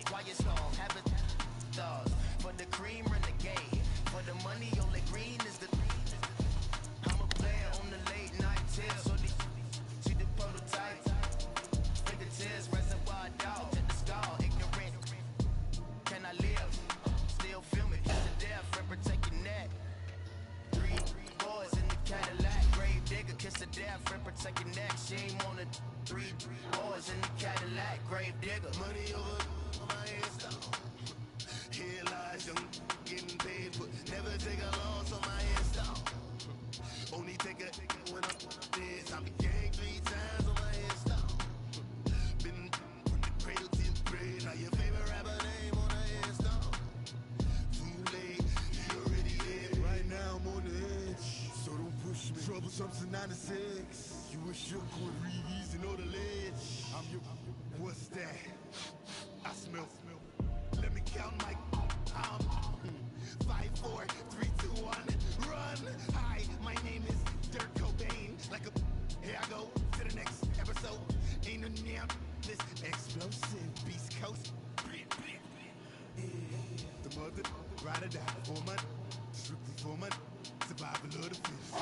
Why you strong? Have it stars for the cream renegade. For the money, only green is the. I'm a player on the late night tips. So they see the prototype. Fingertips, reservoir dog to the skull. Ignorant. Can I live? Still feel me. Kiss to death. Rip protect your neck. Three boys in the Cadillac. Grave digger. Kiss to death. Rip protect your neck. Shame on the. Three boys in the Cadillac, grave digger. Money over my headstone. Here lies young, getting paid, but never take a loss on my headstone. Only take a when I'm this. I be gang 3 times on my headstone. Been from the cradle to the grave. Now your favorite rapper name on the headstone. Too late, he already dead. Right now I'm on the edge, so don't push me. Troublesome to 96. You wish you could read and know the ledge. I'm your. What's that? I smell. Let me count my. 5, 4, 3, 2, 1. Run. Hi, my name is Dirk Cobain. Like a. Here I go to the next episode. Ain't no damn this explosive Beast Coast. The mother ride or die for money. Strictly for money. Survival of the fittest.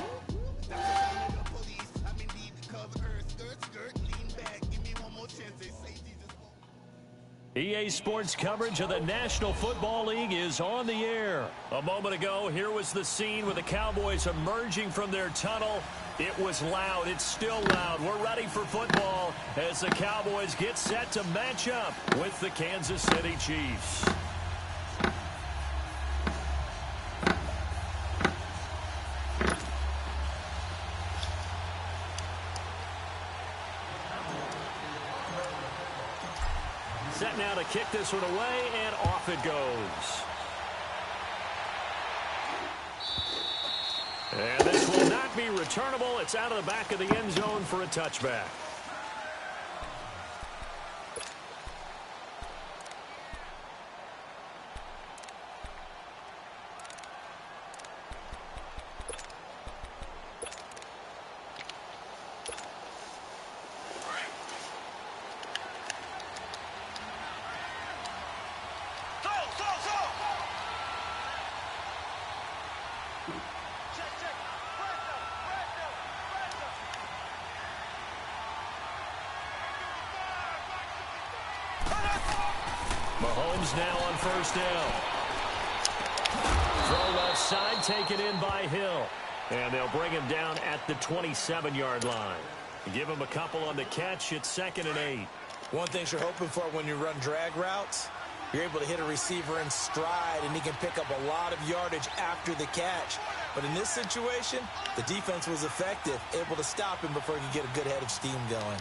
That's the sound of the police. I'm in deep cover earth. Skirt, lean back. Give me one more chance. They say Jesus. EA Sports coverage of the National Football League is on the air. A moment ago, here was the scene with the Cowboys emerging from their tunnel. It was loud. It's still loud. We're ready for football as the Cowboys get set to match up with the Kansas City Chiefs. Set now to kick this one away, and off it goes. And this will not be returnable. It's out of the back of the end zone for a touchback. Mahomes now on first down. Throw left side, taken in by Hill. And they'll bring him down at the 27-yard line. Give him a couple on the catch. It's 2nd and 8. One thing you're hoping for when you run drag routes, you're able to hit a receiver in stride, and he can pick up a lot of yardage after the catch. But in this situation, the defense was effective, able to stop him before he could get a good head of steam going.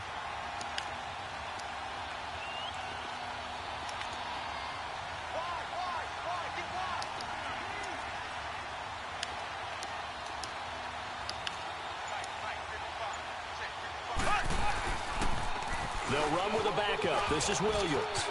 They'll run with a backup. This is Williams.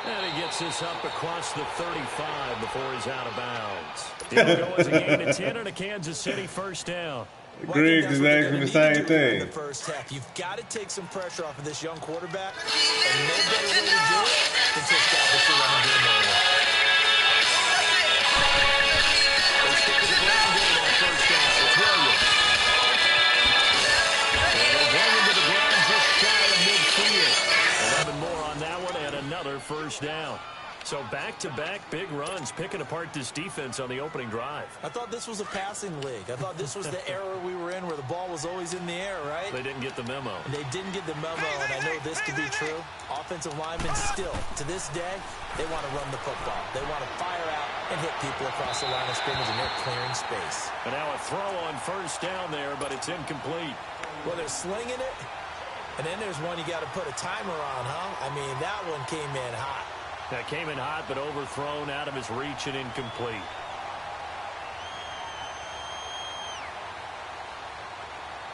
And he gets this up across the 35 before he's out of bounds. It'll go as a gain of 10 and a Kansas City first down. Greg is asking the same thing. In the first half, you've got to take some pressure off of this young quarterback, and no better way to do it than to establish the running game early. They stick to the ground game on first down. It's Williams. And they'll bring him to the ground just shy of midfield. 11 more on that one and another first down. So back-to-back big runs, picking apart this defense on the opening drive. I thought this was a passing league. I thought this was the era we were in where the ball was always in the air, right? They didn't get the memo. They didn't get the memo, and I know this to be true. Offensive linemen still, to this day, they want to run the football. They want to fire out and hit people across the line of scrimmage, and they're clearing space. And now a throw on first down there, but it's incomplete. Well, they're slinging it, and then there's one you got to put a timer on, huh? I mean, that one came in hot. That came in hot, but overthrown, out of his reach and incomplete.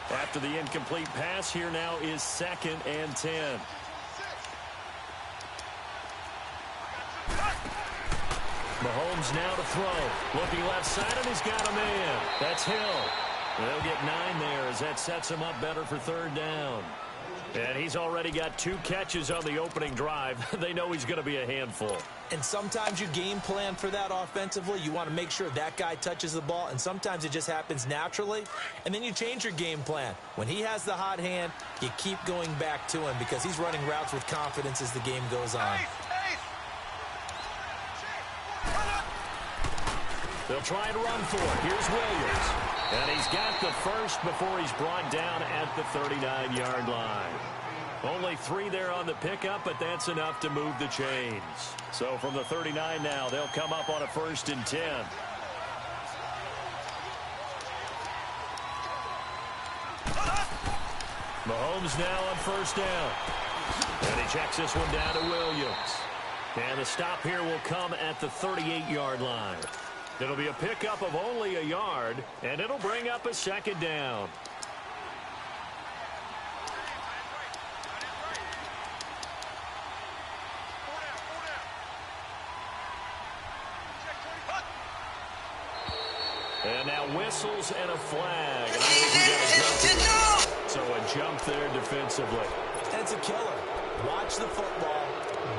After the incomplete pass, here now is 2nd and 10. Mahomes now to throw. Looking left side, and he's got a man. That's Hill. They'll get 9 there as that sets him up better for 3rd down. And he's already got 2 catches on the opening drive. They know he's going to be a handful. And sometimes you game plan for that offensively. You want to make sure that guy touches the ball, and sometimes it just happens naturally, and then you change your game plan. When he has the hot hand, you keep going back to him because he's running routes with confidence as the game goes on. They'll try and run for it. Here's Williams. And he's got the first before he's brought down at the 39-yard line. Only 3 there on the pickup, but that's enough to move the chains. So from the 39 now, they'll come up on a 1st and 10. Mahomes now on 1st down. And he checks this one down to Williams. And the stop here will come at the 38-yard line. It'll be a pickup of only a yard, and it'll bring up a 2nd down. And now whistles and a flag. And I think we got a jump. So a jump there defensively. And it's a killer. Watch the football.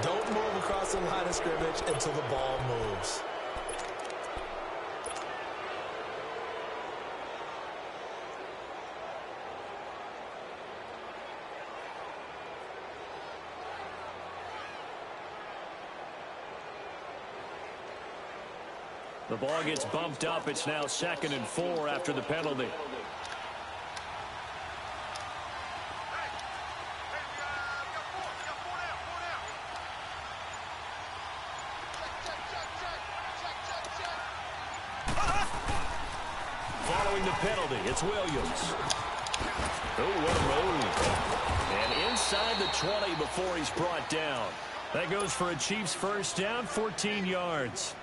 Don't move across the line of scrimmage until the ball moves. The ball gets bumped up. It's now 2nd and 4 after the penalty. Following the penalty, it's Williams. Oh, what a move. And inside the 20 before he's brought down. That goes for a Chiefs 1st down, 14 yards.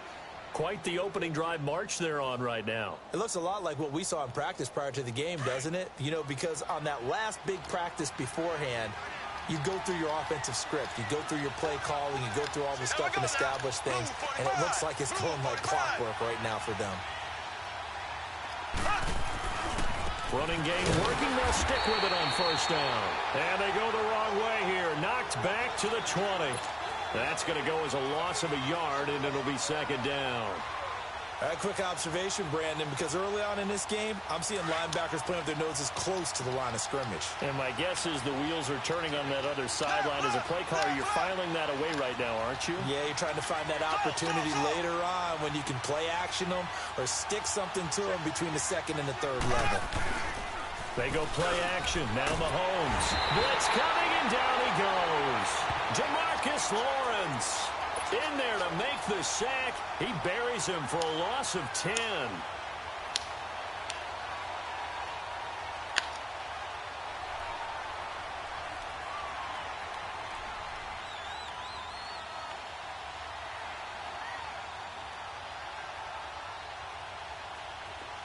Quite the opening drive march they're on right now. It looks a lot like what we saw in practice prior to the game, doesn't it? You know, because on that last big practice beforehand, you go through your offensive script. You go through your play calling. You go through all the stuff and establish things. And it looks like it's going like clockwork right now for them. Running game working. They'll stick with it on 1st down. And they go the wrong way here. Knocked back to the 20. That's going to go as a loss of a yard, and it'll be 2nd down. A quick observation, Brandon, because early on in this game, I'm seeing linebackers playing with their noses close to the line of scrimmage. And my guess is the wheels are turning on that other sideline. As a play caller, you're filing that away right now, aren't you? Yeah, you're trying to find that opportunity later on when you can play action them or stick something to them between the 2nd and the 3rd level. They go play action. Now Mahomes. Blitz coming, and down he goes. Demarcus Lawrence in there to make the sack. He buries him for a loss of 10.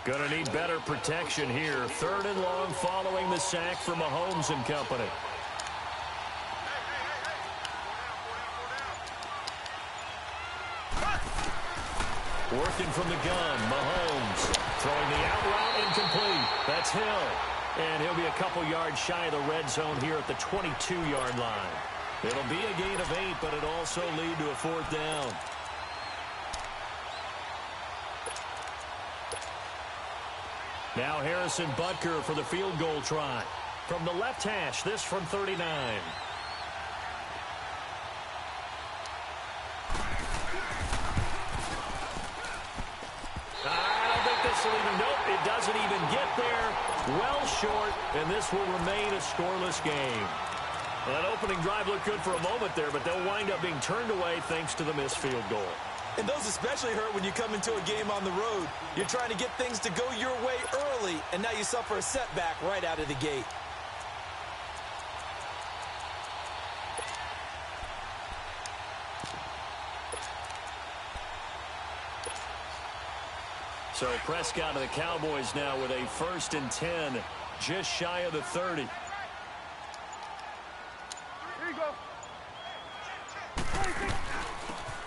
Gonna need better protection here. 3rd and long following the sack for Mahomes and company. Working from the gun, Mahomes throwing the out route incomplete. That's Hill. And he'll be a couple yards shy of the red zone here at the 22-yard line. It'll be a gain of 8, but it'll also lead to a 4th down. Now Harrison Butker for the field goal try. From the left hash, this from 39. Nope, it doesn't even get there. Well short, and this will remain a scoreless game. Well, that opening drive looked good for a moment there, but they'll wind up being turned away thanks to the missed field goal. And those especially hurt when you come into a game on the road. You're trying to get things to go your way early, and now you suffer a setback right out of the gate. So Prescott of the Cowboys now with a 1st and 10, just shy of the 30. Here you go.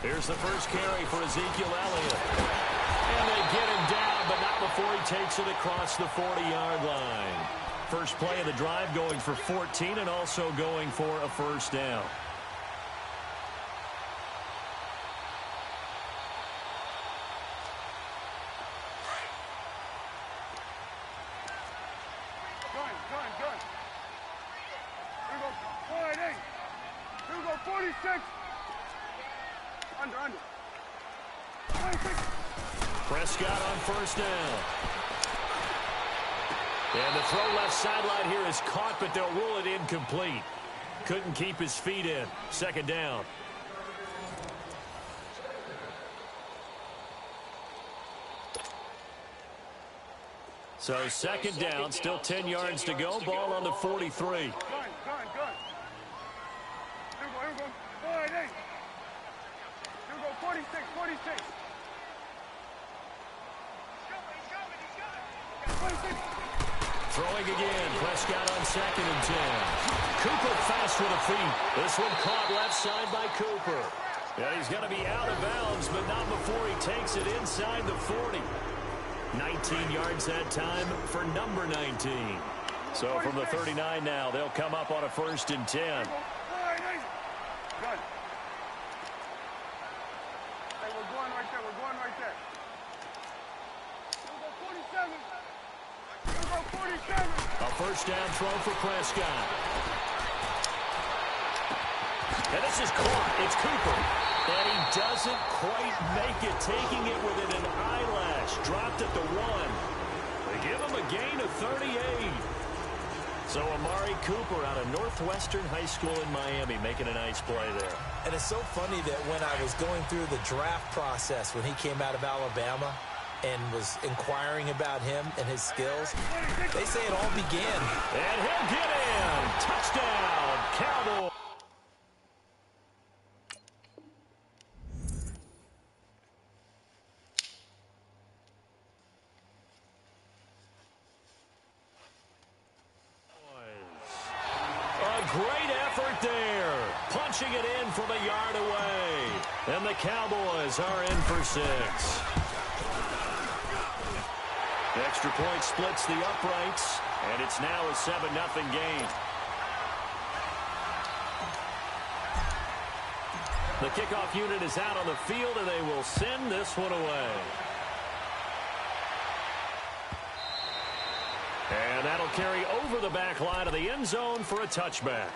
Here's the first carry for Ezekiel Elliott. And they get him down, but not before he takes it across the 40-yard line. first play of the drive, going for 14 and also going for a first down. Prescott on first down. And the throw left sideline here is caught, but they'll rule it incomplete. Couldn't keep his feet in. Second down. So second down, still 10 yards to go. Ball on the 43. Throwing again. Prescott on second and 10. Cooper fast with the feet. This one caught left side by Cooper. And he's going to be out of bounds, but not before he takes it inside the 40. 19 yards that time for number 19. So from the 39 now, they'll come up on a first and 10. A first down throw for Prescott. And this is caught. It's Cooper. And he doesn't quite make it, taking it within an eyelash. Dropped at the 1. They give him a gain of 38. So Amari Cooper out of Northwestern High School in Miami making a nice play there. And it's so funny that when I was going through the draft process when he came out of Alabama and was inquiring about him and his skills, they say it all began. And he'll get in. Touchdown, Cowboys. Great effort there. Punching it in from a yard away. And the Cowboys are in for 6. The extra point splits the uprights, and it's now a 7-0 game. The kickoff unit is out on the field, and they will send this one away. And that'll carry over the back line of the end zone for a touchback.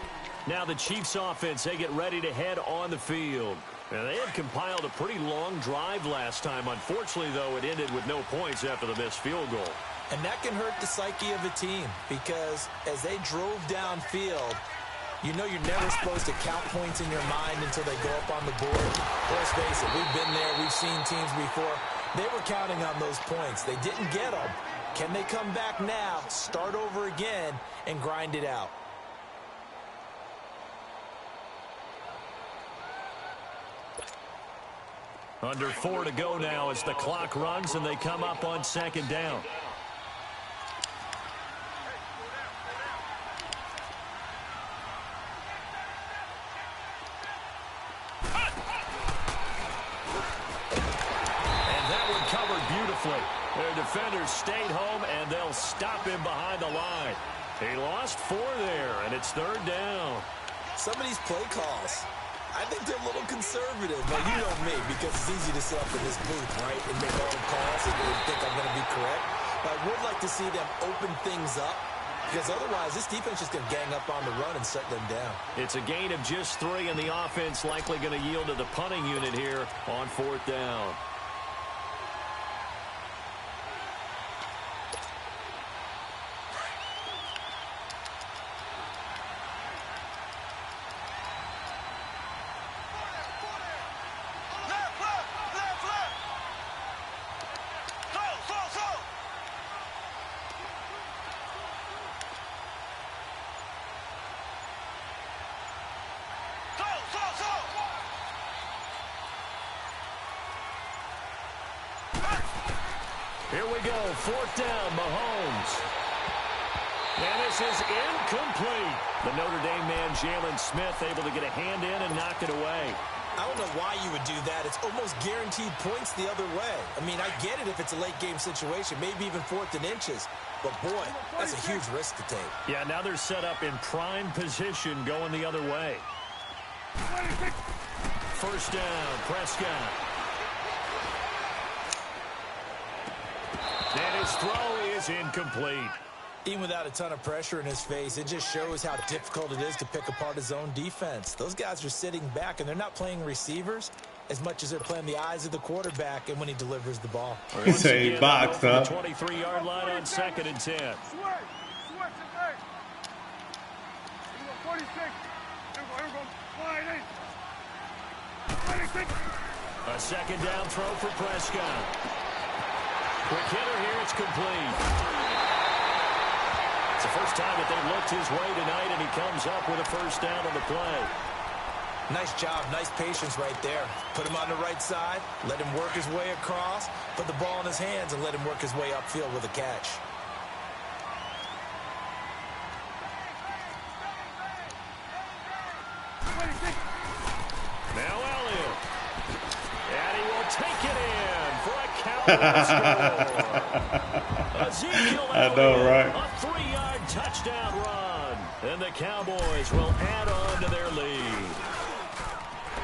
Now the Chiefs offense, they get ready to head on the field. And they had compiled a pretty long drive last time. Unfortunately, though, it ended with no points after the missed field goal. And that can hurt the psyche of a team because as they drove downfield, you know you're never supposed to count points in your mind until they go up on the board. Let's face it, we've been there. We've seen teams before. They were counting on those points. They didn't get them. Can they come back now, start over again, and grind it out? Under 4 to go now as the clock runs and they come up on second down. And that one covered beautifully. Their defenders stayed home, and they'll stop him behind the line. He lost 4 there, and it's third down. Some of these play calls, I think they're a little conservative. But you know me, because it's easy to sit up in this booth, right, and make all the calls and think I'm going to be correct. But I would like to see them open things up, because otherwise this defense is going to gang up on the run and shut them down. It's a gain of just 3, and the offense likely going to yield to the punting unit here on fourth down. Here we go, fourth down, Mahomes. And this is incomplete. The Notre Dame man, Jalen Smith, able to get a hand in and knock it away. I don't know why you would do that. It's almost guaranteed points the other way. I mean, I get it if it's a late game situation, maybe even 4th and inches. But, boy, that's a huge risk to take. Yeah, now they're set up in prime position going the other way. First down, Prescott. And his throw is incomplete. Even without a ton of pressure in his face, it just shows how difficult it is to pick apart his own defense. Those guys are sitting back, and they're not playing receivers as much as they're playing the eyes of the quarterback and when he delivers the ball. Once again, box, huh? 23-yard line on 2nd and 10. A second down throw for Prescott. Quick hitter here, it's complete. It's the first time that they've looked his way tonight, and he comes up with a first down on the play. Nice job, nice patience right there. Put him on the right side, let him work his way across, put the ball in his hands, and let him work his way upfield with a catch. Now Elliott. And he will take it in for a Cowboys score. Ezekiel Elliott, I know, right? a 3-yard touchdown run. And the Cowboys will add on to their lead.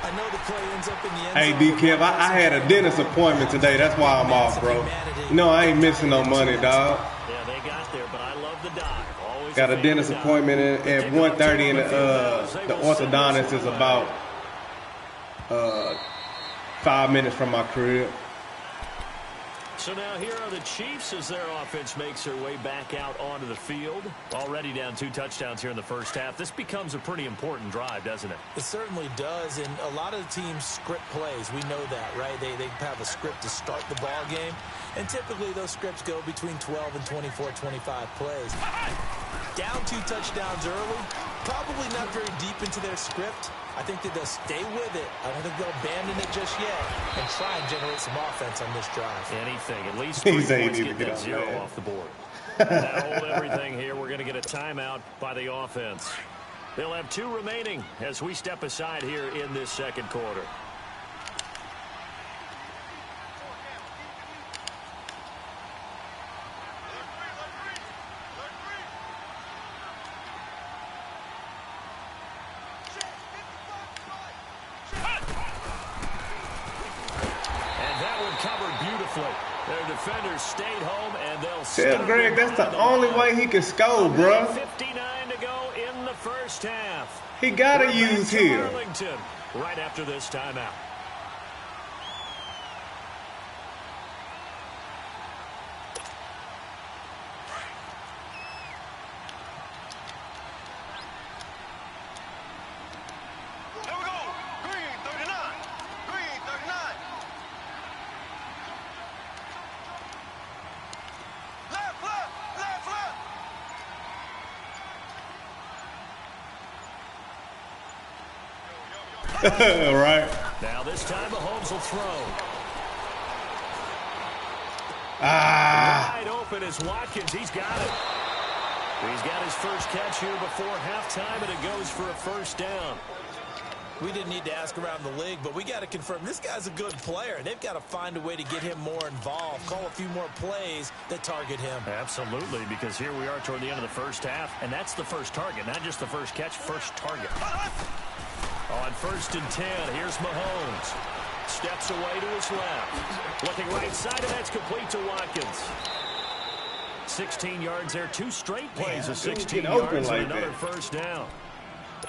I know the play ends up in the end Hey, zone. D-Kev, I had a dentist appointment today. That's why I'm off, bro. You know, I ain't missing no money, dog. Yeah, they got there, but I love the doc. Always Got a dentist appointment at 1:30, and the orthodontist is about 5 minutes from my crib. So now here are the Chiefs as their offense makes their way back out onto the field. Already down 2 touchdowns here in the first half. This becomes a pretty important drive, doesn't it? It certainly does, and a lot of the teams script plays. We know that, right? They have a script to start the ball game, and typically those scripts go between 12 and 24, 25 plays. Down 2 touchdowns early, probably not very deep into their script. I think that they'll stay with it. I don't think they'll abandon it just yet and try and generate some offense on this drive. Anything. At least 3 points get that 0 off the board. That'll hold everything here. We're going to get a timeout by the offense. They'll have 2 remaining as we step aside here in this second quarter. Their defenders stayed home, and they'll Tell Greg that's the only way he can score, bro. 59 to go in the first half. He gotta use here. Arlington right after this timeout. Right. Now this time Mahomes will throw. Wide open is Watkins. He's got it. He's got his first catch here before halftime, and it goes for a first down. We didn't need to ask around the league, but we got to confirm this guy's a good player. They've got to find a way to get him more involved, call a few more plays that target him. Absolutely, because here we are toward the end of the first half, and that's the first target, not just the first catch, first target. On 1st and 10, here's Mahomes. Steps away to his left. Looking right side, and that's complete to Watkins. 16 yards there. 2 straight plays of 16 yards and another first down.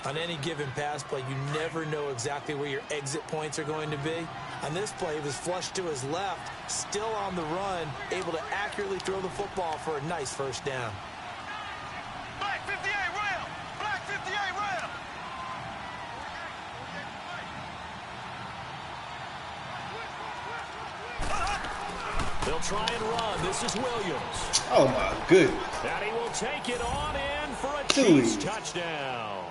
On any given pass play, you never know exactly where your exit points are going to be. On this play, he was flushed to his left, still on the run, able to accurately throw the football for a nice first down. Black 58 rail! Black 58 rail! They'll try and run. This is Williams. Oh, my goodness. And he will take it on in for a Chiefs touchdown.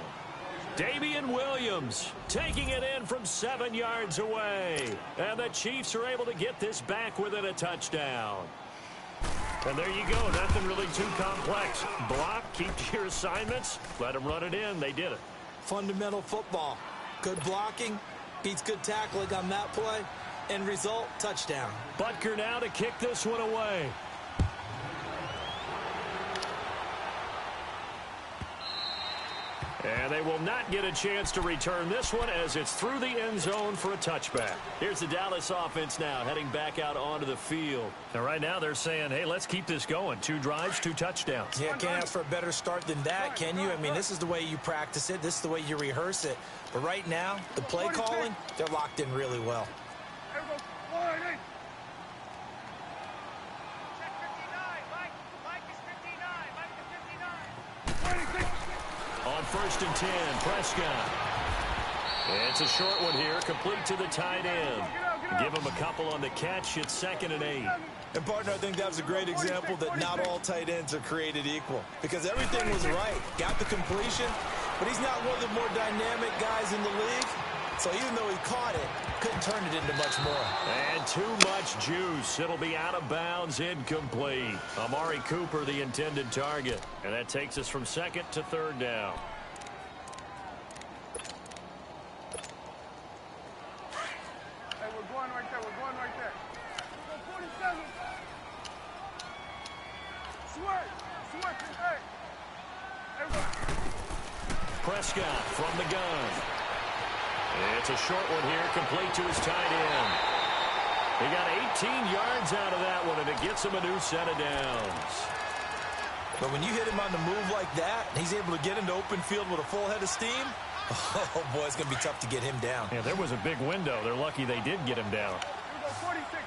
Damian Williams taking it in from 7 yards away. And the Chiefs are able to get this back within a touchdown. And there you go. Nothing really too complex. Block, keep to your assignments, let them run it in. They did it. Fundamental football. Good blocking, Beats good tackling on that play. End result, touchdown. Butker now to kick this one away. And they will not get a chance to return this one as it's through the end zone for a touchback. Here's the Dallas offense now heading back out onto the field. And right now they're saying, hey, let's keep this going. 2 drives, 2 touchdowns. Yeah, can't ask for a better start than that, can you? I mean, this is the way you practice it. This is the way you rehearse it. But right now, the play calling, they're locked in really well. On 1st and 10, Prescott. It's a short one here, complete to the tight end. Give him a couple on the catch. It's 2nd and 8. And, partner, I think that was a great example that not all tight ends are created equal. Because everything was right. Got the completion, but he's not one of the more dynamic guys in the league. So even though he caught it, couldn't turn it into much more. And too much juice. It'll be out of bounds, incomplete. Amari Cooper, the intended target. And that takes us from 2nd to 3rd down. Hey, we're going right there. We're going right there. Go 47. Sweat. Hey. Hey, Prescott from the gun. It's a short one here, complete to his tight end. He got 18 yards out of that one, and it gets him a new set of downs. But when you hit him on the move like that, and he's able to get into open field with a full head of steam, oh, boy, it's going to be tough to get him down. Yeah, there was a big window. They're lucky they did get him down. Here we go, 46. Here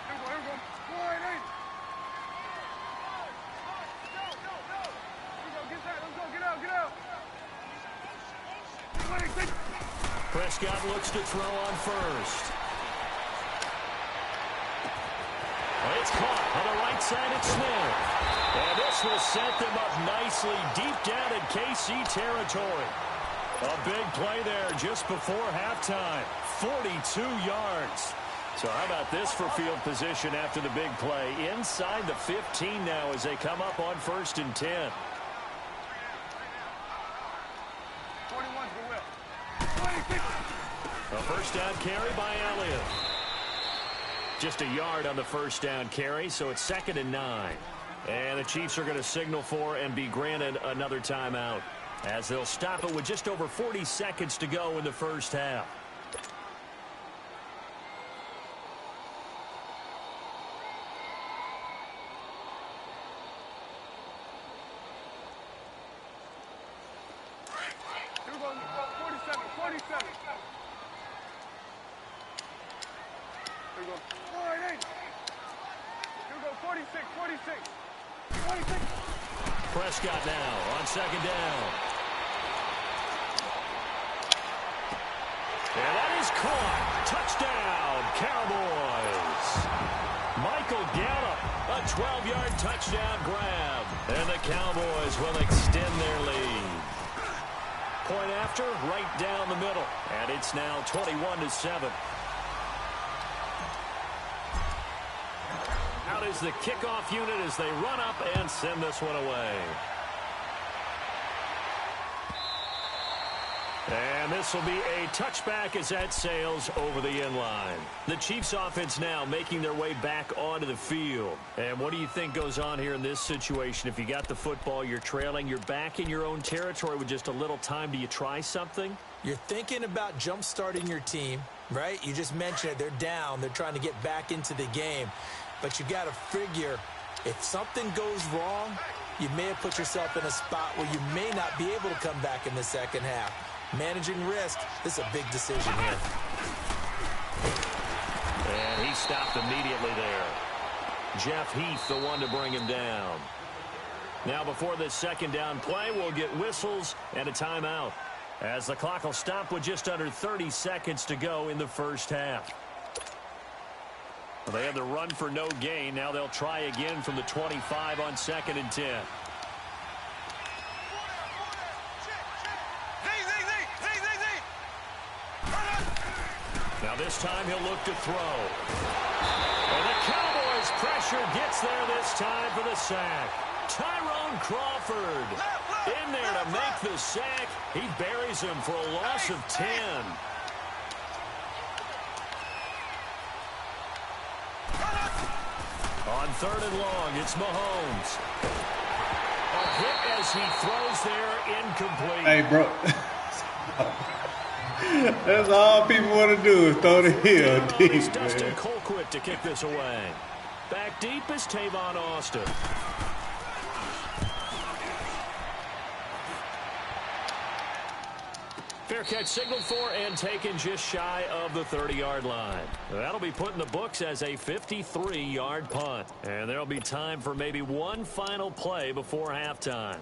we go. Go ahead, Go. Here we go, get that. Let's go, get out. Prescott looks to throw on 1st. Well, it's caught on the right side at Smith. And this will set them up nicely deep down in KC territory. A big play there just before halftime. 42 yards. So how about this for field position after the big play? Inside the 15 now as they come up on 1st and 10. 21's the whip. A 1st down carry by Elliott. Just a yard on the 1st down carry, so it's 2nd and 9. And the Chiefs are going to signal for and be granted another timeout as they'll stop it with just over 40 seconds to go in the 1st half. Here we go, 47. Here we go. Go ahead, Here we go, 46. Prescott now on 2nd down. And that is caught. Touchdown, Cowboys. Michael Gallup, a 12-yard touchdown grab. And the Cowboys will extend their lead. Point after, right down the middle. And it's now 21-7. Out is the kickoff unit as they run up and send this one away. And this will be a touchback as that sails over the end line. The Chiefs offense now making their way back onto the field. And what do you think goes on here in this situation? If you got the football, you're trailing, you're back in your own territory with just a little time. Do you try something? You're thinking about jump-starting your team, right? You just mentioned it. They're down. They're trying to get back into the game. But you got to figure if something goes wrong, you may have put yourself in a spot where you may not be able to come back in the 2nd half. Managing risk, this is a big decision here. And he stopped immediately there. Jeff Heath, the one to bring him down. Now before this 2nd down play, we'll get whistles and a timeout, as the clock will stop with just under 30 seconds to go in the 1st half. They had the run for no gain. Now they'll try again from the 25 on 2nd and 10. Now this time he'll look to throw. And the Cowboys pressure gets there this time for the sack. Tyrone Crawford. In there to make the sack. He buries him for a loss of 10. On 3rd and long, it's Mahomes. A hit as he throws there, incomplete. Hey, bro. That's all people want to do is throw the hill deep, Dustin man. Colquitt to kick this away. Back deep is Tavon Austin. Fair catch signaled for and taken just shy of the 30-yard line. That'll be put in the books as a 53-yard punt. And there'll be time for maybe one final play before halftime.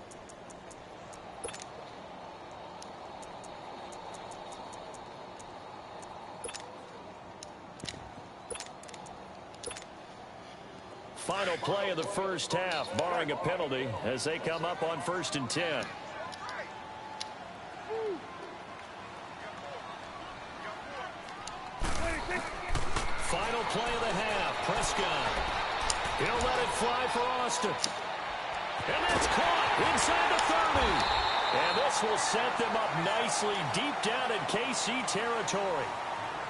Final play of the first half, barring a penalty, as they come up on 1st and 10. Final play of the half, Prescott. He'll let it fly for Austin. And that's caught inside the 30. And this will set them up nicely deep down in KC territory.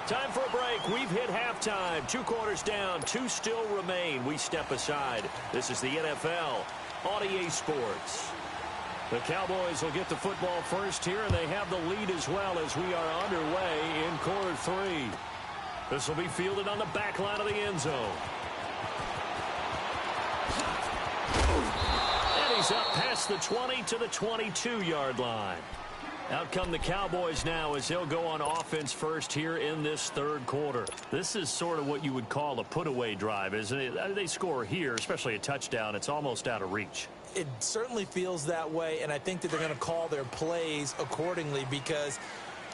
Time for a break. We've hit halftime. 2 quarters down. 2 still remain. We step aside. This is the NFL on EA Sports. The Cowboys will get the football first here, and they have the lead as well as we are underway in quarter 3. This will be fielded on the back line of the end zone. And he's up past the 20 to the 22-yard line. Out come the Cowboys now as they'll go on offense first here in this 3rd quarter. This is sort of what you would call a put-away drive, isn't it? They score here, especially a touchdown. It's almost out of reach. It certainly feels that way, and I think that they're going to call their plays accordingly, because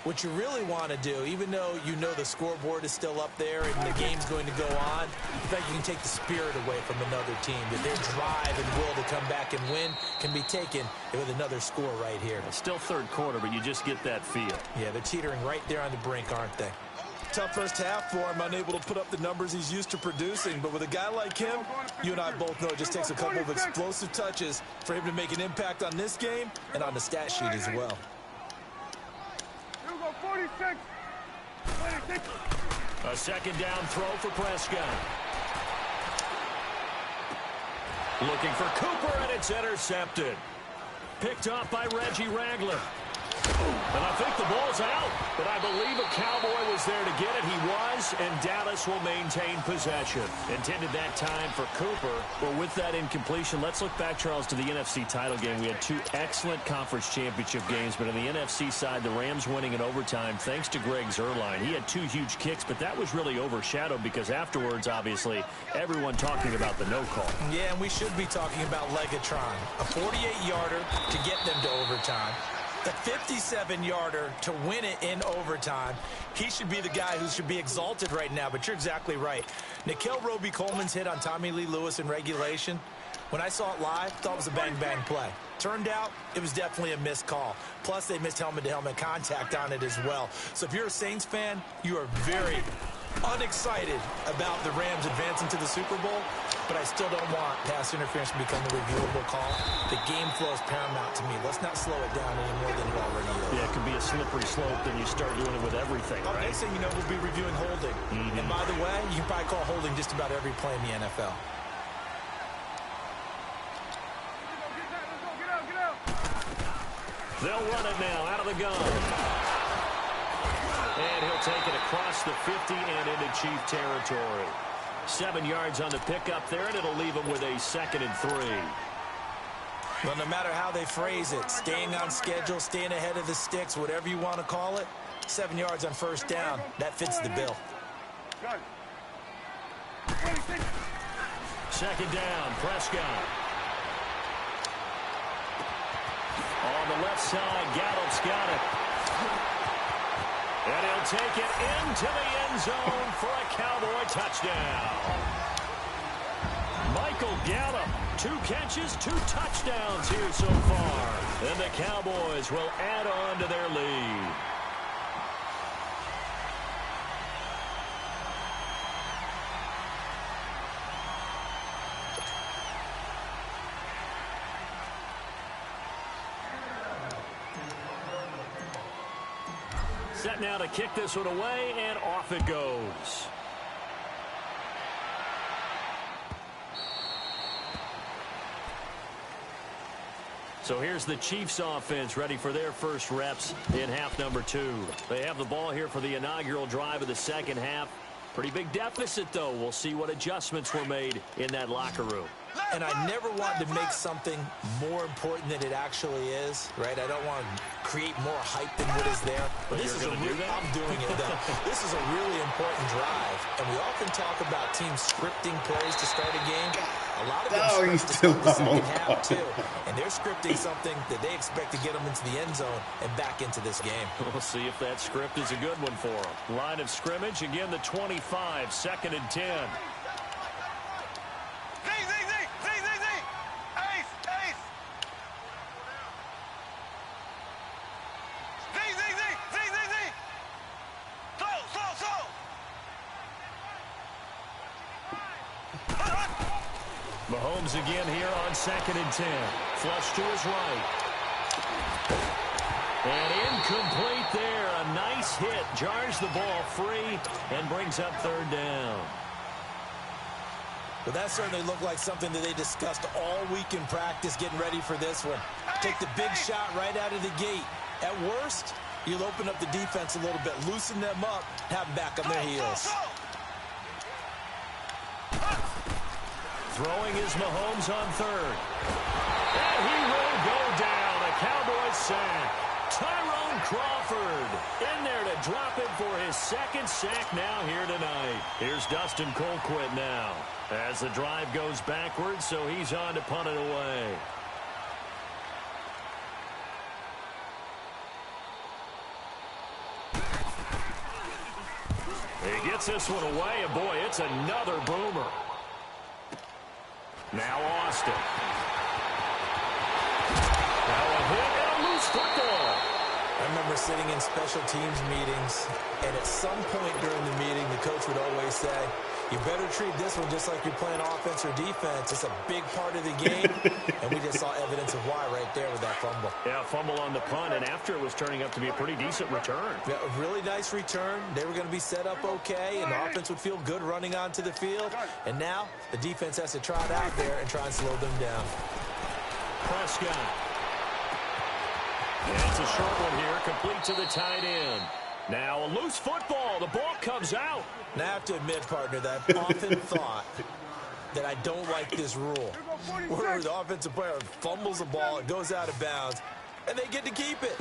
what you really want to do, even though you know the scoreboard is still up there and the game's going to go on, in fact, you can take the spirit away from another team. That their drive and will to come back and win can be taken with another score right here. It's still 3rd quarter, but you just get that feel. Yeah, they're teetering right there on the brink, aren't they? Tough first half for him, unable to put up the numbers he's used to producing. But with a guy like him, you and I both know it just takes a couple of explosive touches for him to make an impact on this game and on the stat sheet as well. 46. 26. A 2nd down throw for Prescott. Looking for Cooper, and it's intercepted. Picked off by Reggie Ragland. And I think the ball's out, but I believe a Cowboy was there to get it. He was, and Dallas will maintain possession. Intended that time for Cooper. Well, with that incompletion, let's look back, Charles, to the NFC title game. We had 2 excellent conference championship games, but on the NFC side, the Rams winning in overtime thanks to Greg Zuerlein. He had 2 huge kicks, but that was really overshadowed because afterwards, obviously, everyone talking about the no call. Yeah, and we should be talking about Legatron. A 48-yarder to get them to overtime. The 57-yarder to win it in overtime. He should be the guy who should be exalted right now, but you're exactly right. Nikhil Roby-Coleman's hit on Tommy Lee Lewis in regulation, when I saw it live, thought it was a bang-bang play. Turned out, it was definitely a missed call. Plus, they missed helmet-to-helmet contact on it as well. So if you're a Saints fan, you are very unexcited about the Rams advancing to the Super Bowl, but I still don't want pass interference to become a reviewable call. The game flow is paramount to me. Let's not slow it down any more than it already is. Yeah, it could be a slippery slope, and you start doing it with everything, right? Next thing you know, we'll be reviewing holding. And by the way, you can probably call holding just about every play in the NFL. They'll run it now out of the gun. And he'll take it across the 50 and into Chief territory. 7 yards on the pickup there, and it'll leave him with a 2nd and 3. Well, no matter how they phrase it, staying on schedule, staying ahead of the sticks, whatever you want to call it, 7 yards on 1st down, that fits the bill. 2nd down, Prescott. On the left side, Gallup's got it. And he'll take it into the end zone for a Cowboy touchdown. Michael Gallup, 2 catches, 2 touchdowns here so far. And the Cowboys will add on to their lead. Set now to kick this one away, and off it goes. So here's the Chiefs offense ready for their first reps in half number 2. They have the ball here for the inaugural drive of the second half. Pretty big deficit, though. We'll see what adjustments were made in that locker room. And I never want to make something more important than it actually is, right? I don't want to create more hype than what is there. But this is I'm doing it, though. This is a really important drive. And we often talk about teams scripting plays to start a game. A lot of them script to start the second half, too. And they're scripting something that they expect to get them into the end zone and back into this game. We'll see if that script is a good one for them. Line of scrimmage, again, the 25, 2nd and 10. Mahomes again here on 2nd and 10. Flush to his right. And incomplete there. A nice hit. Jars the ball free and brings up 3rd down. Well, that certainly looked like something that they discussed all week in practice getting ready for this one. Take the big shot right out of the gate. At worst, you'll open up the defense a little bit, loosen them up, have them back on their heels. Throwing is Mahomes on 3rd. And he will go down. A Cowboys sack. Tyrone Crawford in there to drop it for his 2nd sack now here tonight. Here's Dustin Colquitt now as the drive goes backwards, so he's on to punt it away. He gets this one away, and boy, it's another boomer. Now Austin. Now a hit and a loose football. I remember sitting in special teams meetings, and at some point during the meeting, the coach would always say, you better treat this one just like you're playing offense or defense. It's a big part of the game, and we just saw evidence of why right there with that fumble. Yeah, fumble on the punt, and after it was turning up to be a pretty decent return. Yeah, a really nice return. They were going to be set up okay, and the offense would feel good running onto the field. And now the defense has to trot out there and try and slow them down. Prescott. And it's a short one here, complete to the tight end. Now a loose football. The ball comes out. Now I have to admit, partner, that I've often thought that I don't like this rule. Where the offensive player fumbles the ball, it goes out of bounds, and they get to keep it.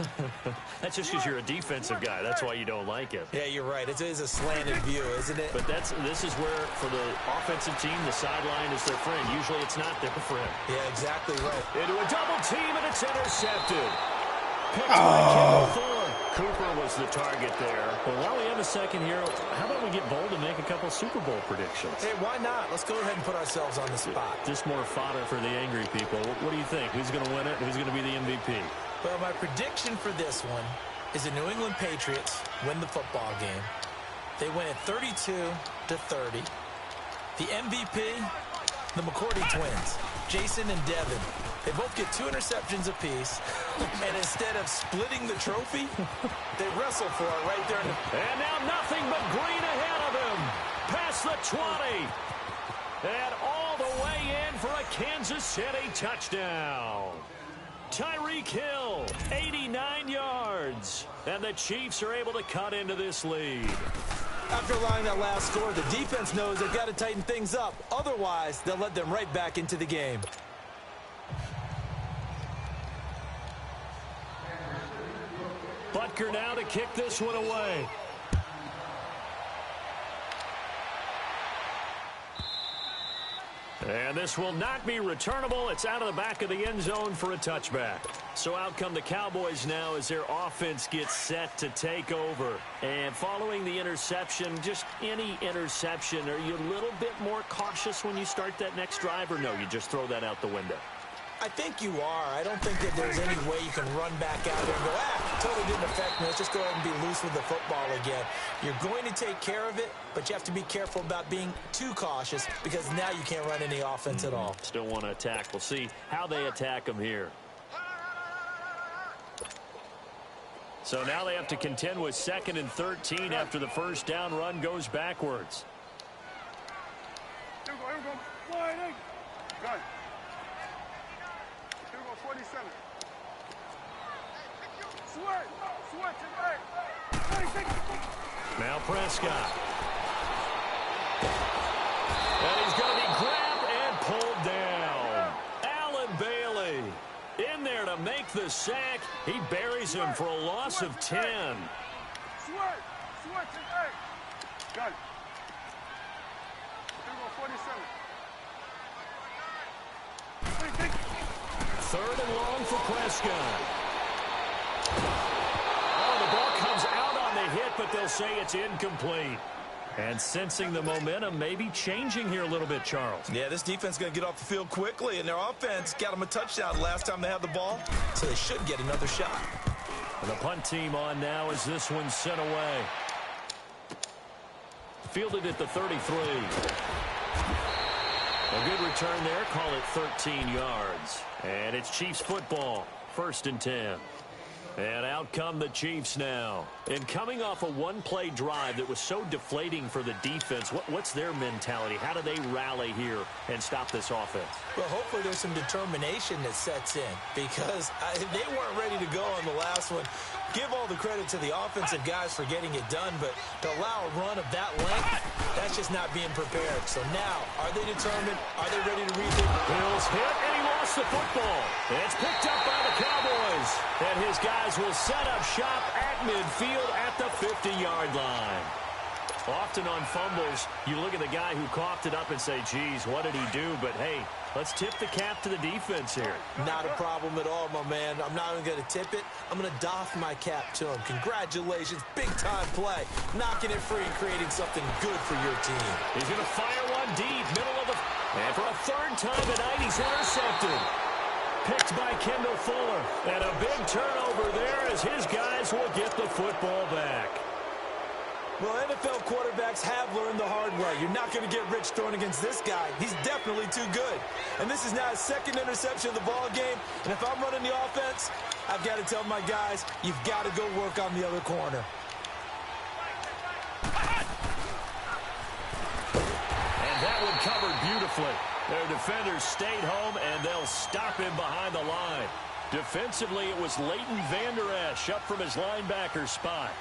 That's just because you're a defensive guy. That's why you don't like it. Yeah, you're right. It is a slanted view, isn't it? But this is where, for the offensive team, the sideline is their friend. Usually it's not their friend. Yeah, exactly right. Into a double team, and it's intercepted. Picked by Kendall Thorne. Cooper was the target there. Well, while we have a second here, how about we get bold and make a couple Super Bowl predictions? Hey, why not? Let's go ahead and put ourselves on the spot. Just more fodder for the angry people. What do you think? Who's going to win it? Who's going to be the MVP? Well, my prediction for this one is the New England Patriots win the football game. They win it 32-30. The MVP, the McCourty twins, Jason and Devin. They both get 2 interceptions apiece, and instead of splitting the trophy, they wrestle for it right there. And now nothing but green ahead of him. Past the 20. And all the way in for a Kansas City touchdown. Tyreek Hill, 89 yards. And the Chiefs are able to cut into this lead. After allowing that last score, the defense knows they've got to tighten things up. Otherwise, they'll let them right back into the game. Butker now to kick this one away. And this will not be returnable. It's out of the back of the end zone for a touchback. So out come the Cowboys now as their offense gets set to take over. And following the interception, just any interception, are you a little bit more cautious when you start that next drive, or no, you just throw that out the window? I think you are. I don't think that there's any way you can run back out there and go, totally didn't affect me. Let's just go ahead and be loose with the football again. You're going to take care of it, but you have to be careful about being too cautious because now you can't run any offense at all. Still want to attack. We'll see how they attack them here. So now they have to contend with 2nd and 13 after the first down run goes backwards. Here we go. Wide eight. Got it. Here we go, 47. Switch it, hey. Now Prescott. And he's going to be grabbed and pulled down. Allen Bailey in there to make the sack. He buries him for a loss of 10. Switch it, hey. Got it. Here we go, 47. 3rd and long for Prescott. Oh, the ball comes out on the hit, but they'll say it's incomplete. And sensing the momentum may be changing here a little bit, Charles. Yeah, this defense is going to get off the field quickly, and their offense got them a touchdown last time they had the ball, so they should get another shot. And the punt team on now as this one's sent away. Fielded at the 33. A good return there. Call it 13 yards. And it's Chiefs football. 1st and 10. And out come the Chiefs now. And coming off a one-play drive that was so deflating for the defense, what's their mentality? How do they rally here and stop this offense? Well, hopefully there's some determination that sets in, because they weren't ready to go on the last one. Give all the credit to the offensive guys for getting it done, but to allow a run of that length, that's just not being prepared. So now, are they determined? Are they ready to reboot? Bills hit, and he lost the football. And it's picked up by the Cowboys. And his guys will set up shop at midfield at the 50-yard line. Often on fumbles, you look at the guy who coughed it up and say, geez, what did he do? But, hey, let's tip the cap to the defense here. Not a problem at all, my man. I'm not even going to tip it. I'm going to doff my cap to him. Congratulations. Big-time play. Knocking it free and creating something good for your team. He's going to fire one deep, middle of the... And for a 3rd time tonight, he's intercepted. Picked by Kendall Fuller. And a big turnover there as his guys will get the football back. Well, NFL quarterbacks have learned the hard way. You're not going to get rich throwing against this guy. He's definitely too good. And this is now his 2nd interception of the ball game. And if I'm running the offense, I've got to tell my guys, you've got to go work on the other corner. And that one covered beautifully. Their defenders stayed home, and they'll stop him behind the line. Defensively, it was Leighton Vander Esch up from his linebacker spot.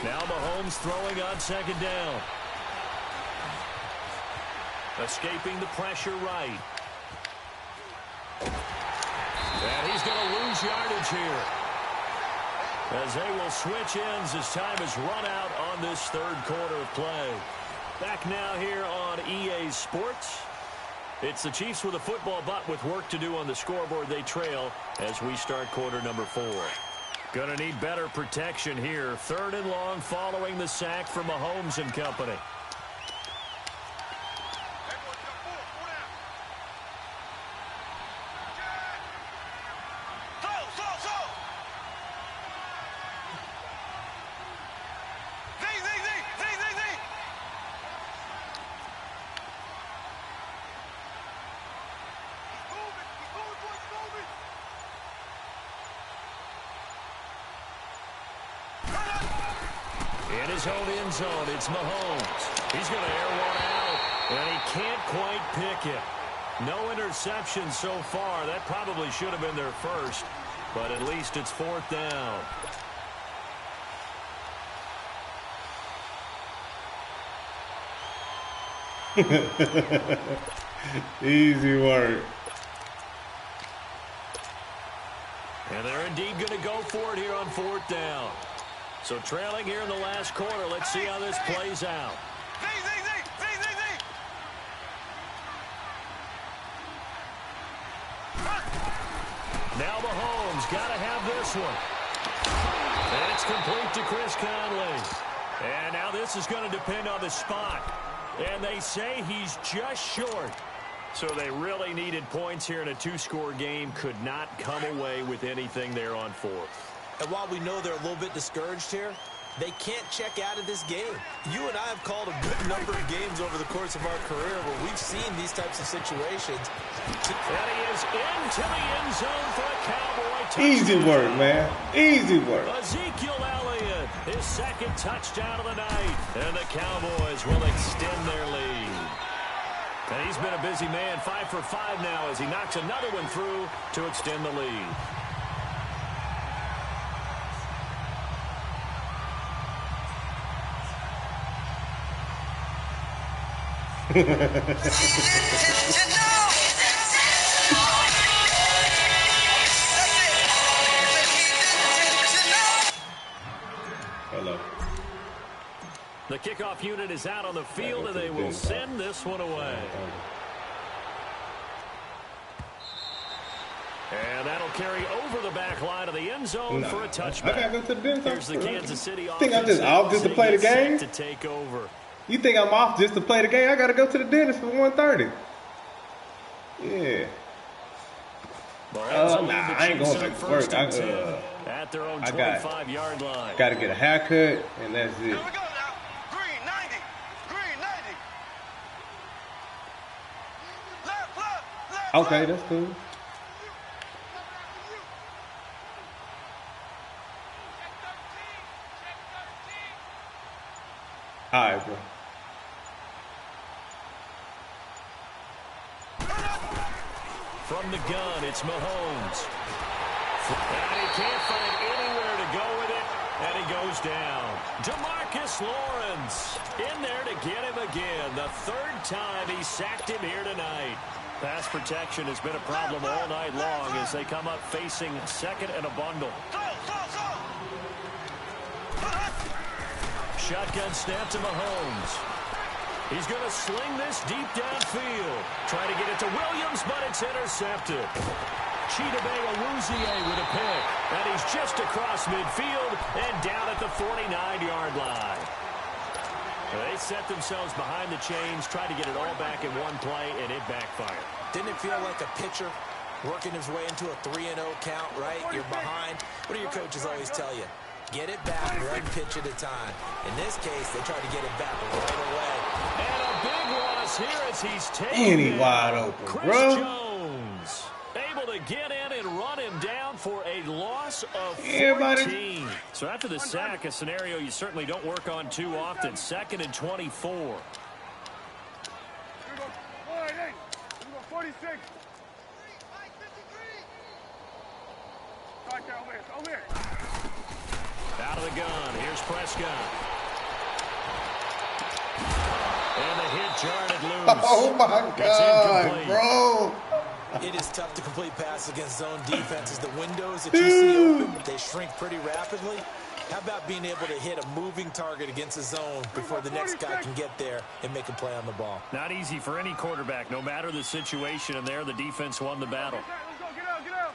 Now Mahomes throwing on 2nd down. Escaping the pressure right. And he's going to lose yardage here, as they will switch ends as time is run out on this 3rd quarter of play. Back now here on EA Sports. It's the Chiefs with a football, but with work to do on the scoreboard. They trail as we start quarter number 4. Going to need better protection here. 3rd and long following the sack from Mahomes and company. In his own end zone, it's Mahomes. He's going to air one out, and he can't quite pick it. No interception so far. That probably should have been their first, but at least it's 4th down. Easy work. And they're indeed going to go for it here on 4th down. So trailing here in the last quarter. Let's see how this plays out. Now Mahomes got to have this one. And it's complete to Chris Conley. And now this is going to depend on the spot. And they say he's just short. So they really needed points here in a 2-score game. Could not come away with anything there on 4th. And while we know they're a little bit discouraged here, they can't check out of this game. You and I have called a good number of games over the course of our career where we've seen these types of situations. And he is into the end zone for a Cowboy touchdown. Easy work, man. Easy work. Ezekiel Elliott, his second touchdown of the night. And the Cowboys will extend their lead. And he's been a busy man, 5 for 5 now as he knocks another one through to extend the lead. Hello. The kickoff unit is out on the field, and they will send this one away. And that'll carry over the back line of the end zone for a touchback. I gotta go to the dentist. Here's the Kansas City offense. Think I'm just off just to play the game? To take over. You think I'm off just to play the game? I gotta go to the dentist for 1:30. Yeah. Nah, I ain't going back to work. At their own 25-yard line. Got to get a haircut, and that's it. Here we go now. Green 90. Green 90. Left. Okay, that's cool. All right, bro. From the gun, it's Mahomes. And he can't find anywhere to go with it, and he goes down. DeMarcus Lawrence in there to get him again. The third time he sacked him here tonight. Pass protection has been a problem all night long as they come up facing second and a bundle. Shotgun snap to Mahomes. He's going to sling this deep downfield. Trying to get it to Williams, but it's intercepted. Chidobe Awuzie with a pick. And he's just across midfield and down at the 49-yard line. They set themselves behind the chains, tried to get it all back in one play, and it backfired. Didn't it feel like a pitcher working his way into a 3-0 count, right? You're behind. What do your coaches always tell you? Get it back one pitch at a time. In this case, they tried to get it back right away. And a big loss here as he's taken He wide open, Chris bro. Jones able to get in and run him down for a loss of 14. Everybody. So after the sack, a scenario you certainly don't work on too often. 2nd and 24. Here we go. 46. Right there, over here. Out of the gun. Here's Prescott. And the hit jarred it loose. Oh, my God, bro. It is tough to complete passes against zone defenses. The windows that you see open, they shrink pretty rapidly. How about being able to hit a moving target against a zone before the next guy can get there and make a play on the ball? Not easy for any quarterback, no matter the situation. And there, the defense won the battle. Let's go, get out.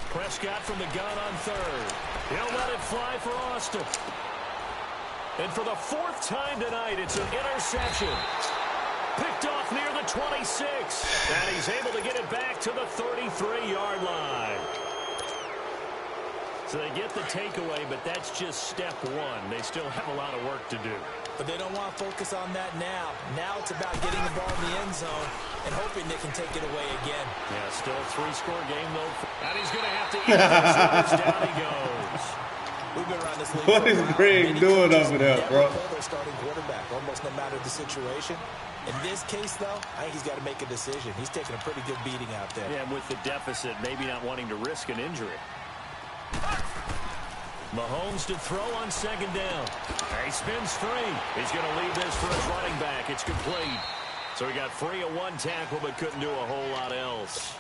Prescott from the gun on third. He'll let it fly for Austin. And for the 4th time tonight, it's an interception. Picked off near the 26. And he's able to get it back to the 33-yard line. So they get the takeaway, but that's just step one. They still have a lot of work to do. But they don't want to focus on that now. Now it's about getting the ball in the end zone and hoping they can take it away again. Yeah, still a 3-score game, though. And he's going to have to eat this as down he goes. We've been around this league. What is Greg doing over there, bro? Their starting quarterback, almost no matter the situation. In this case, though, I think he's got to make a decision. He's taking a pretty good beating out there. Yeah, and with the deficit, maybe not wanting to risk an injury. Mahomes to throw on 2nd down. He spins free. He's going to leave this for his running back. It's complete. So he got free of 1 tackle, but couldn't do a whole lot else.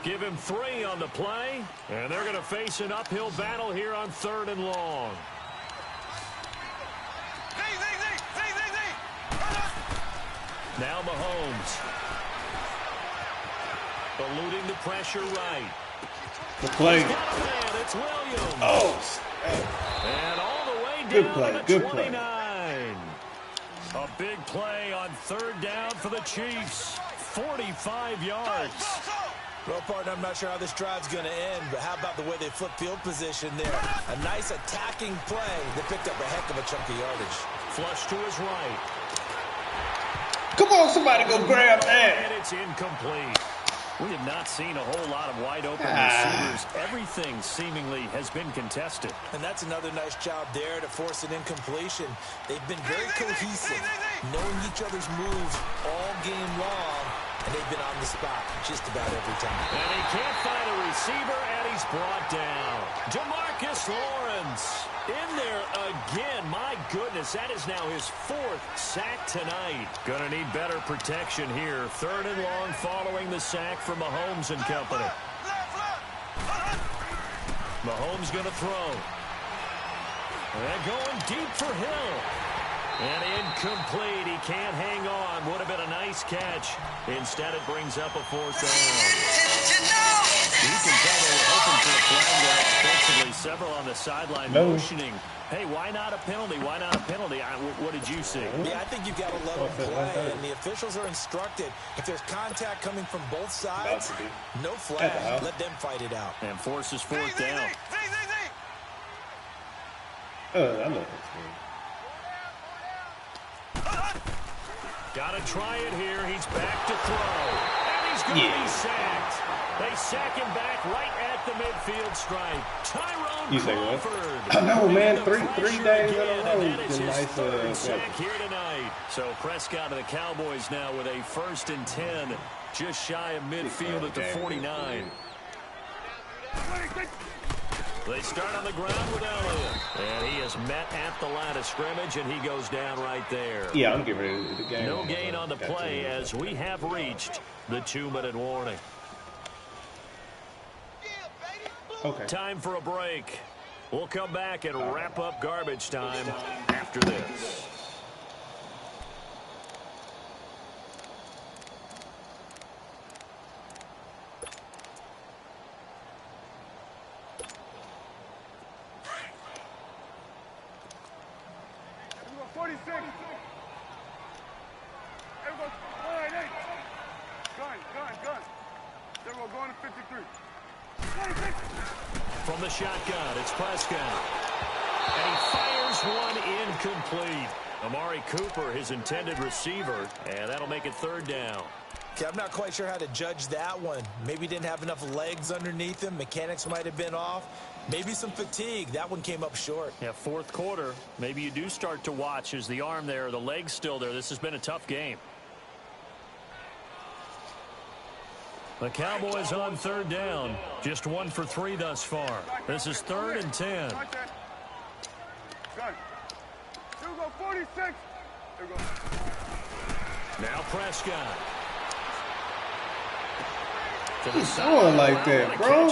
Give him 3 on the play, and they're going to face an uphill battle here on 3rd and long. Now Mahomes. Eluding the pressure right. The play. He's got a man. It's Williams. Oh, and all the way down good play. to the Good 29. play. A big play on 3rd down for the Chiefs. 45 yards. Well, partner, I'm not sure how this drive's going to end, but how about the way they flip field position there? A nice attacking play that picked up a heck of a chunk of yardage. Flush to his right. Come on, somebody go grab that. And it's incomplete. We have not seen a whole lot of wide-open receivers. Everything seemingly has been contested. And that's another nice job there to force an incompletion. They've been very cohesive, knowing each other's moves all game long, and they've been on the spot just about every time. And he can't find a receiver, and he's brought down. Demarcus Lawrence in there again. My goodness, that is now his 4th sack tonight. Gonna need better protection here. 3rd and long following the sack from Mahomes and company. Mahomes gonna throw. And going deep for Hill. And incomplete. He can't hang on. Would have been a nice catch. Instead, it brings up a 4th down. You can tell they were hoping for a flag there offensively. Several on the sideline motioning. Hey, why not a penalty? Why not a penalty? What did you see? Yeah, I think you've got to let them play, and the officials are instructed. If there's contact coming from both sides, no flag. Let them fight it out. And forces 4th down. I love this game. Gotta try it here. He's back to throw. And he's going to be sacked. They sack him back right at the midfield stripe. Tyrone Crawford. I know, man. Three days in a row. That is his 3rd sack here tonight. So Prescott and the Cowboys now with a 1st and 10, just shy of midfield at the 49. They start on the ground with Elliott. And he is met at the line of scrimmage, and he goes down right there. Yeah, I'm giving it the game. No gain on the play as we have reached the 2-minute warning. Okay. Time for a break. We'll come back and wrap up garbage time after this. From the shotgun, it's Prescott. And he fires one incomplete. Amari Cooper, his intended receiver, and that'll make it 3rd down. Okay, I'm not quite sure how to judge that one. Maybe didn't have enough legs underneath him. Mechanics might have been off. Maybe some fatigue. That one came up short. Yeah, 4th quarter. Maybe you do start to watch. Is the arm there, the leg's still there? This has been a tough game. The Cowboys on 3rd down. Just 1 for 3 thus far. This is 3rd and 10. Now Prescott. He's going like that, bro.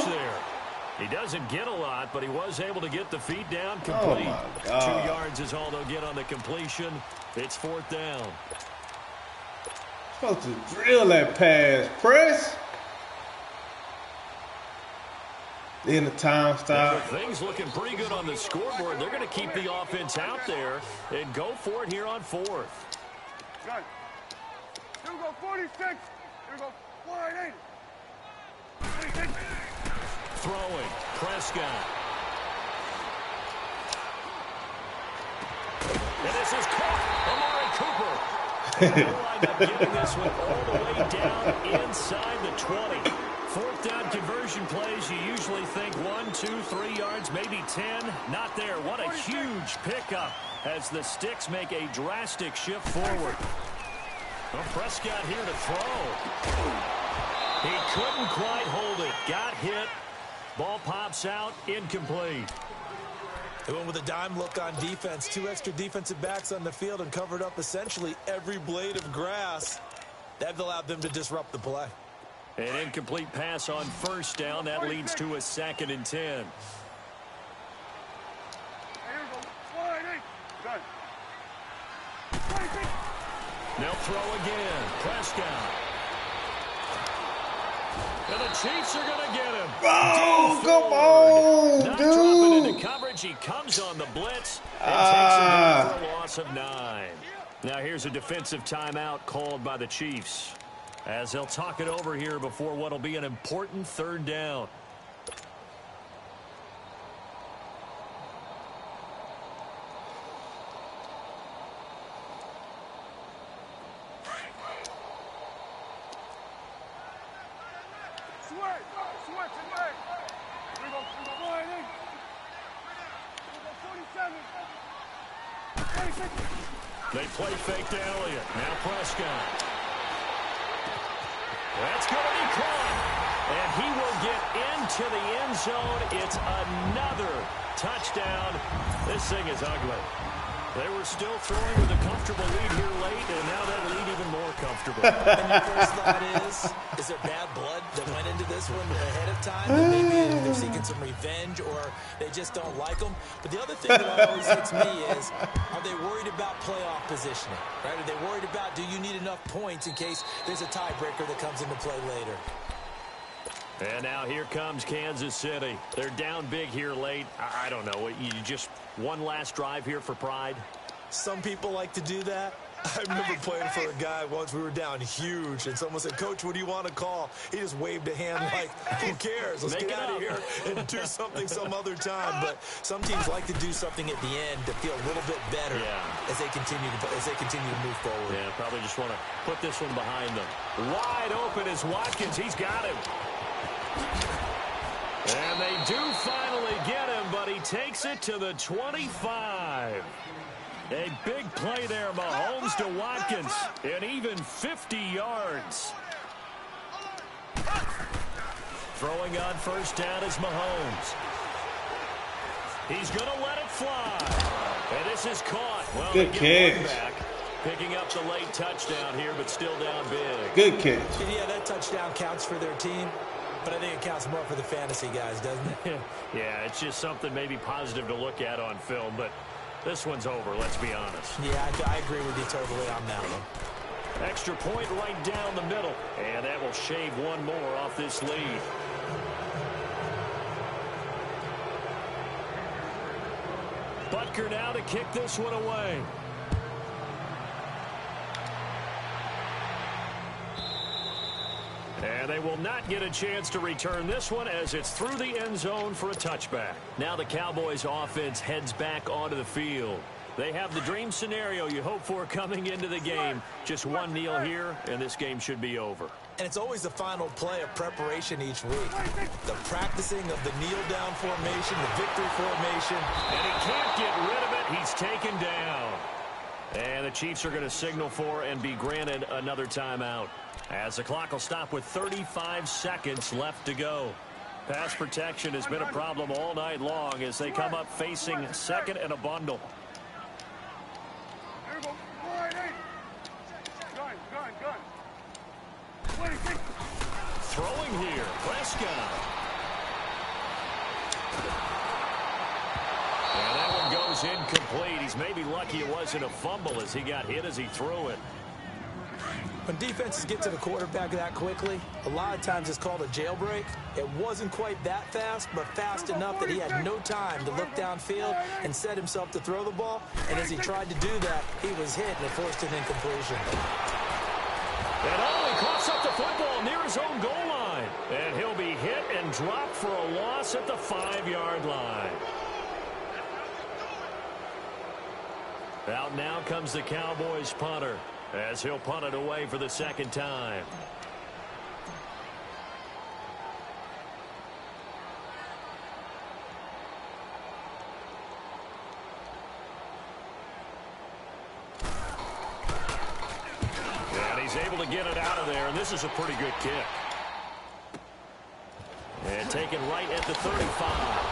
He doesn't get a lot, but he was able to get the feet down complete. Oh, my God. 2 yards is all they'll get on the completion. It's 4th down. Supposed to drill that pass. Press. In the time stop. Things looking pretty good on the scoreboard. They're going to keep the offense out there and go for it here on 4th. Good. Here we go, 46. Here we go, 480. 46. Throwing. Prescott. And this is caught. Amari Cooper. They'll wind up getting this one all the way down inside the 20. 4th down conversion plays, you usually think 1, 2, 3 yards, maybe 10. Not there. What a huge pickup as the sticks make a drastic shift forward. Well, Prescott here to throw. He couldn't quite hold it. Got hit. Ball pops out. Incomplete. They went with a dime look on defense. 2 extra defensive backs on the field and covered up essentially every blade of grass. That allowed them to disrupt the play. An incomplete pass on 1st down. That leads to a 2nd and 10. They'll throw again. Prescott. And the Chiefs are going to get him. Oh, come on, Not dude. dropping into coverage. He comes on the blitz and takes him down for a loss of 9. Now here's a defensive timeout called by the Chiefs. as they'll talk it over here before what will be an important third down. They play fake to Elliott. Now Prescott. That's going to be caught. And he will get into the end zone. It's another touchdown. This thing is ugly. They were still throwing with a comfortable lead here late, and now that lead even more comfortable. And your first thought is there bad blood that went into this one ahead of time? And maybe they're seeking some revenge, or they just don't like them. But the other thing that always hits me is, are they worried about playoff positioning? Right? Are they worried about, do you need enough points in case there's a tiebreaker that comes into play later? And now here comes Kansas City. They're down big here late. I don't know. You just one last drive here for pride? Some people like to do that. I remember playing for a guy once. We were down huge, and someone said, "Coach, what do you want to call?" He just waved a hand like, who cares? Let's get out of here and do something some other time. But some teams like to do something at the end to feel a little bit better as they continue to move forward. Yeah, probably just want to put this one behind them. Wide open is Watkins. He's got him. And they do finally get him, but he takes it to the 25. A big play there, Mahomes to Watkins, and even 50 yards. Throwing on first down is Mahomes. He's going to let it fly. And this is caught. Well, good catch. Back, picking up the late touchdown here, but still down big. Good catch. Yeah, that touchdown counts for their team. But I think it counts more for the fantasy guys, doesn't it? Yeah, it's just something maybe positive to look at on film, but this one's over, let's be honest. Yeah, I agree with you totally on that one. Extra point right down the middle, and that will shave one more off this lead. Butker now to kick this one away. And they will not get a chance to return this one as it's through the end zone for a touchback. Now the Cowboys offense heads back onto the field. They have the dream scenario you hope for coming into the game. Just one kneel here, and this game should be over. And it's always the final play of preparation each week. The practicing of the kneel-down formation, the victory formation. And he can't get rid of it. He's taken down. And the Chiefs are going to signal for and be granted another timeout, as the clock will stop with 35 seconds left to go. Pass protection has been a problem all night long as they come up facing second and a bundle. Throwing here, Prescott. And that one goes incomplete. He's maybe lucky it wasn't a fumble as he got hit as he threw it. When defenses get to the quarterback that quickly, a lot of times it's called a jailbreak. It wasn't quite that fast, but fast enough that he had no time to look downfield and set himself to throw the ball. And as he tried to do that, he was hit and it forced an incompletion. And he coughs up the football near his own goal line. And he'll be hit and dropped for a loss at the 5-yard line. Out now comes the Cowboys punter, as he'll punt it away for the second time. And he's able to get it out of there, and this is a pretty good kick. And taken right at the 35.